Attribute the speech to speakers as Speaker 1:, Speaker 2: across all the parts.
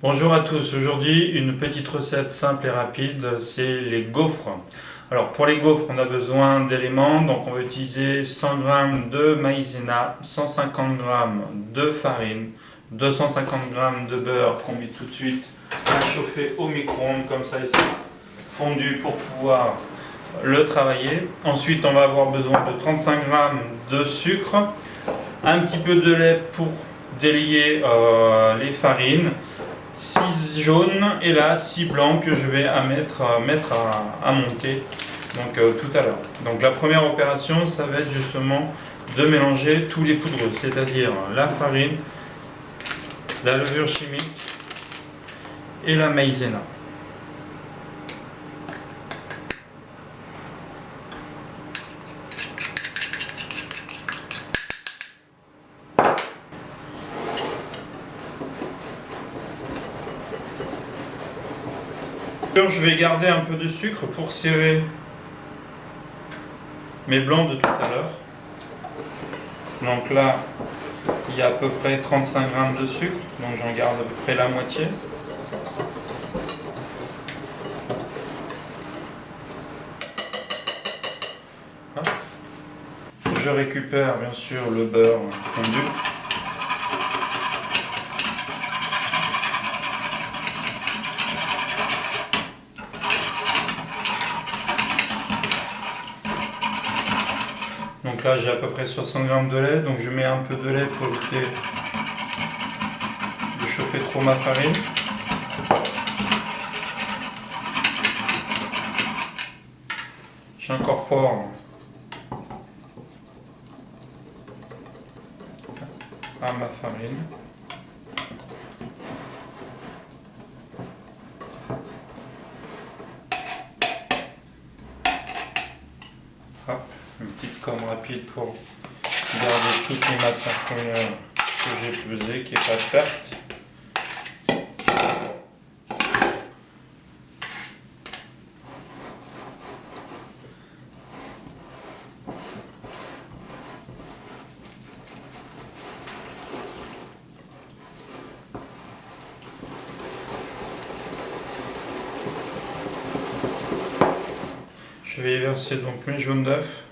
Speaker 1: Bonjour à tous, aujourd'hui une petite recette simple et rapide, c'est les gaufres. Alors pour les gaufres on a besoin d'éléments, donc on va utiliser 100 g de maïzena, 150 g de farine, 250 g de beurre qu'on met tout de suite à chauffer au micro-ondes, comme ça il sera fondu pour pouvoir le travailler. Ensuite on va avoir besoin de 35 g de sucre, un petit peu de lait pour délier les farines, 6 jaunes et là 6 blancs que je vais mettre à monter tout à l'heure. Donc la première opération, ça va être justement de mélanger tous les poudreux, c'est-à-dire la farine, la levure chimique et la maïzena. Je vais garder un peu de sucre pour serrer mes blancs de tout à l'heure. Donc là, il y a à peu près 35 g de sucre, donc j'en garde à peu près la moitié. Hop. Je récupère bien sûr le beurre fondu. Donc là j'ai à peu près 60 g de lait, donc je mets un peu de lait pour éviter de chauffer trop ma farine. J'incorpore à ma farine. Hop, une petite corne rapide pour garder toutes les matières premières que j'ai pesées, qu'il n'y ait pas de perte. Je vais y verser donc mes jaunes d'œufs.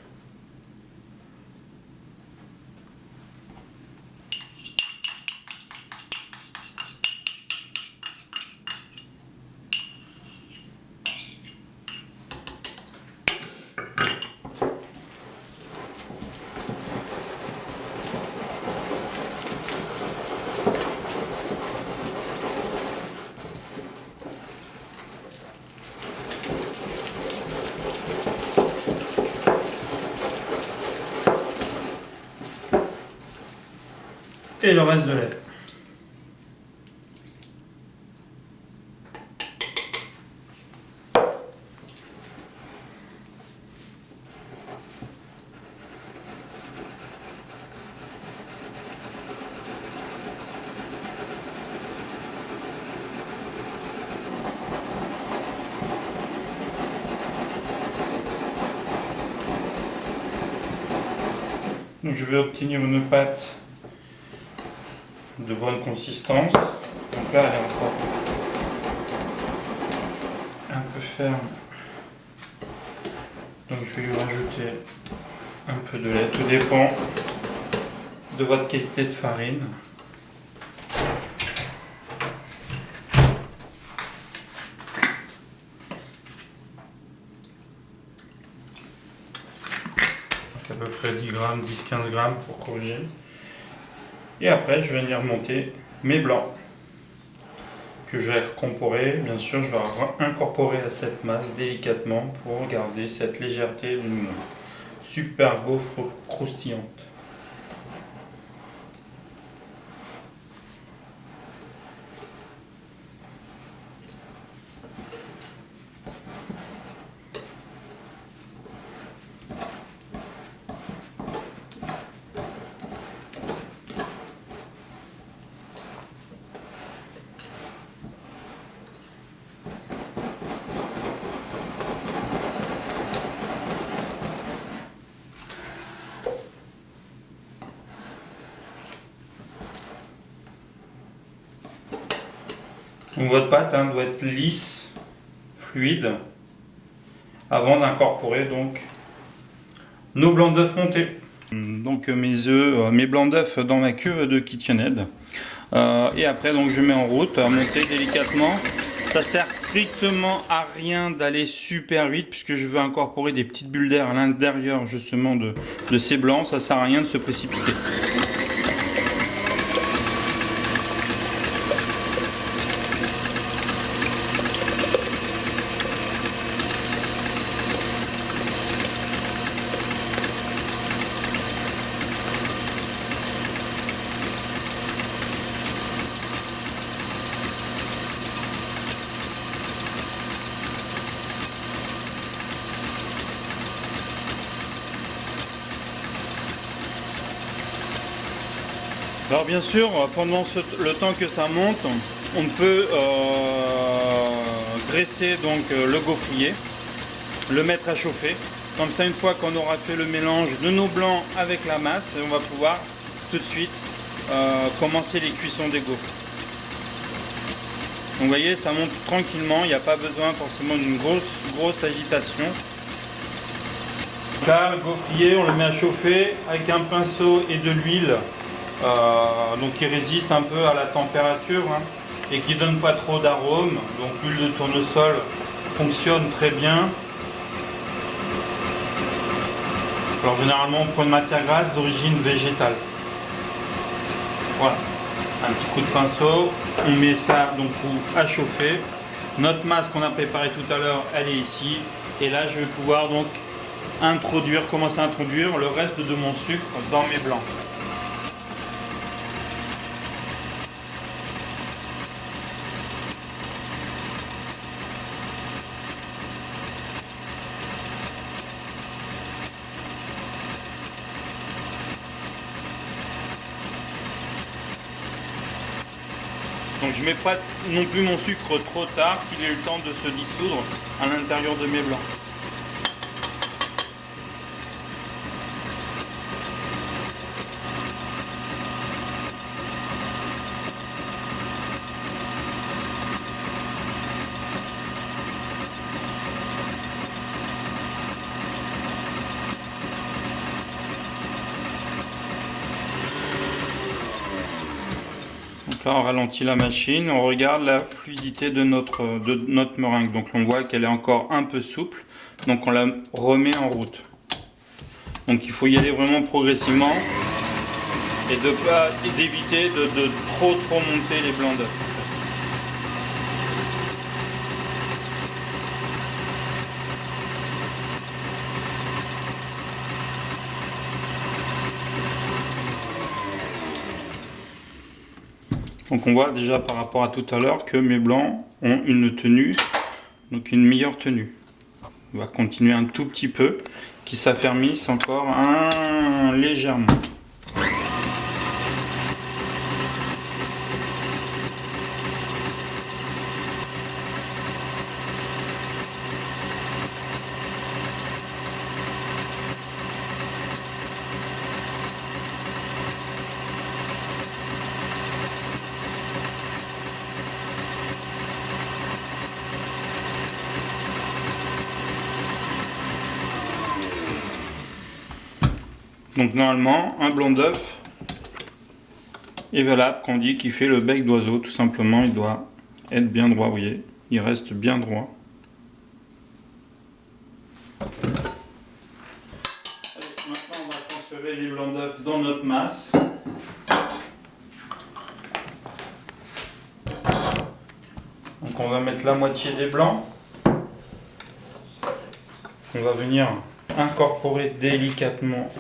Speaker 1: Et le reste de lait. Donc je vais obtenir une pâte de bonne consistance. Donc là elle est encore un peu ferme, donc je vais lui rajouter un peu de lait, tout dépend de votre qualité de farine. Donc à peu près 10 grammes, 10-15 grammes pour corriger. Et après, je vais venir monter mes blancs que je vais incorporer. Bien sûr, je vais incorporer à cette masse délicatement pour garder cette légèreté d'une super gaufre croustillante. Donc votre pâte doit être lisse, fluide, avant d'incorporer donc nos blancs d'œufs montés. Donc mes blancs d'œufs dans ma cuve de KitchenAid. Et après donc je mets en route à monter délicatement. Ça sert strictement à rien d'aller super vite puisque je veux incorporer des petites bulles d'air à l'intérieur justement de ces blancs. Ça sert à rien de se précipiter. Alors bien sûr, pendant le temps que ça monte, on peut graisser donc le gaufrier, le mettre à chauffer. Comme ça, une fois qu'on aura fait le mélange de nos blancs avec la masse, on va pouvoir tout de suite commencer les cuissons des gaufres. Donc vous voyez, ça monte tranquillement, il n'y a pas besoin forcément d'une grosse agitation. Là, le gaufrier, on le met à chauffer avec un pinceau et de l'huile. Donc qui résiste un peu à la température et qui donne pas trop d'arôme. Donc l'huile de tournesol fonctionne très bien. Alors généralement on prend une matière grasse d'origine végétale. Voilà, un petit coup de pinceau, on met ça donc à chauffer. Notre masse qu'on a préparée tout à l'heure, elle est ici. Et là je vais pouvoir donc commencer à introduire le reste de mon sucre dans mes blancs. Donc je ne mets pas non plus mon sucre trop tard, qu'il ait eu le temps de se dissoudre à l'intérieur de mes blancs. Là, on ralentit la machine, on regarde la fluidité de notre meringue. Donc on voit qu'elle est encore un peu souple, donc on la remet en route. Donc il faut y aller vraiment progressivement et d'éviter de trop monter les blancs d'œufs. Donc on voit déjà par rapport à tout à l'heure que mes blancs ont une tenue, donc une meilleure tenue. On va continuer un tout petit peu, qui s'affermissent encore légèrement. Donc normalement, un blanc d'œuf est valable quand on dit qu'il fait le bec d'oiseau. Tout simplement, il doit être bien droit, vous voyez, il reste bien droit. Allez, maintenant, on va transférer les blancs d'œuf dans notre masse. Donc on va mettre la moitié des blancs. On va venir incorporer délicatement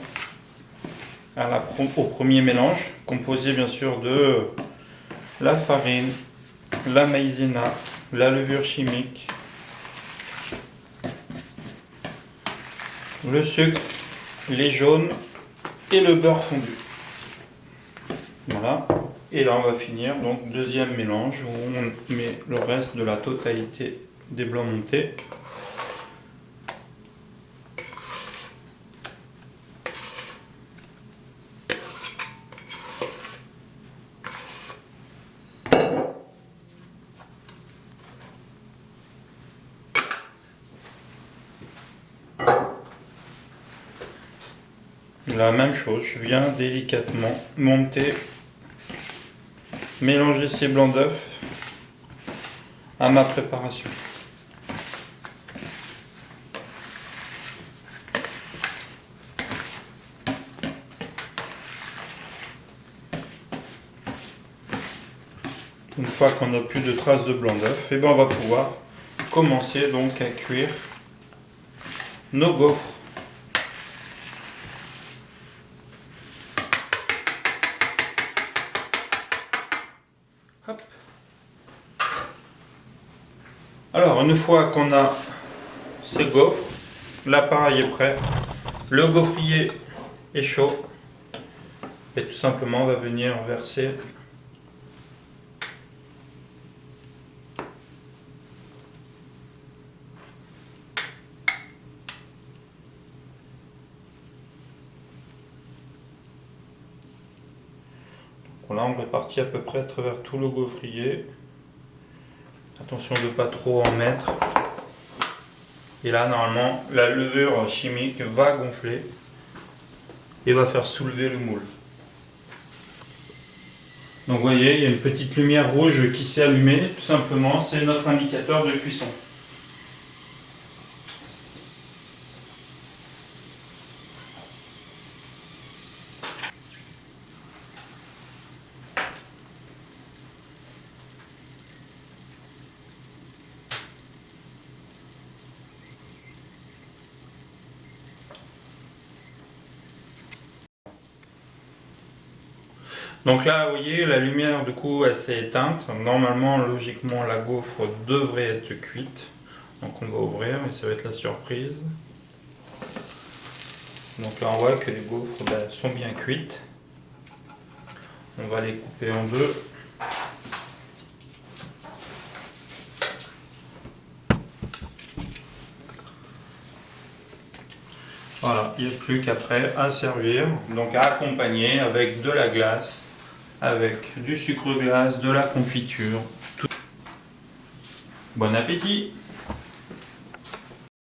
Speaker 1: au premier mélange, composé bien sûr de la farine, la maïzena, la levure chimique, le sucre, les jaunes et le beurre fondu. Voilà. Et là on va finir donc deuxième mélange où on met le reste de la totalité des blancs montés. la même chose, je viens délicatement monter, mélanger ces blancs d'œufs à ma préparation. Une fois qu'on n'a plus de traces de blanc d'œuf, et ben on va pouvoir commencer donc à cuire nos gaufres. Hop. Alors une fois qu'on a ces gaufres, l'appareil est prêt, le gaufrier est chaud et tout simplement on va venir verser là, on répartit à peu près à travers tout le gaufrier. Attention de ne pas trop en mettre. Et là, normalement, la levure chimique va gonfler et va faire soulever le moule. Donc vous voyez, il y a une petite lumière rouge qui s'est allumée. Tout simplement, c'est notre indicateur de cuisson. Donc là, vous voyez, la lumière du coup elle s'est éteinte. Normalement, logiquement, la gaufre devrait être cuite. Donc on va ouvrir et ça va être la surprise. Donc là, on voit que les gaufres sont bien cuites. On va les couper en deux. Voilà, il n'y a plus qu'après à servir, donc à accompagner avec de la glace, avec du sucre glace, de la confiture. Bon appétit!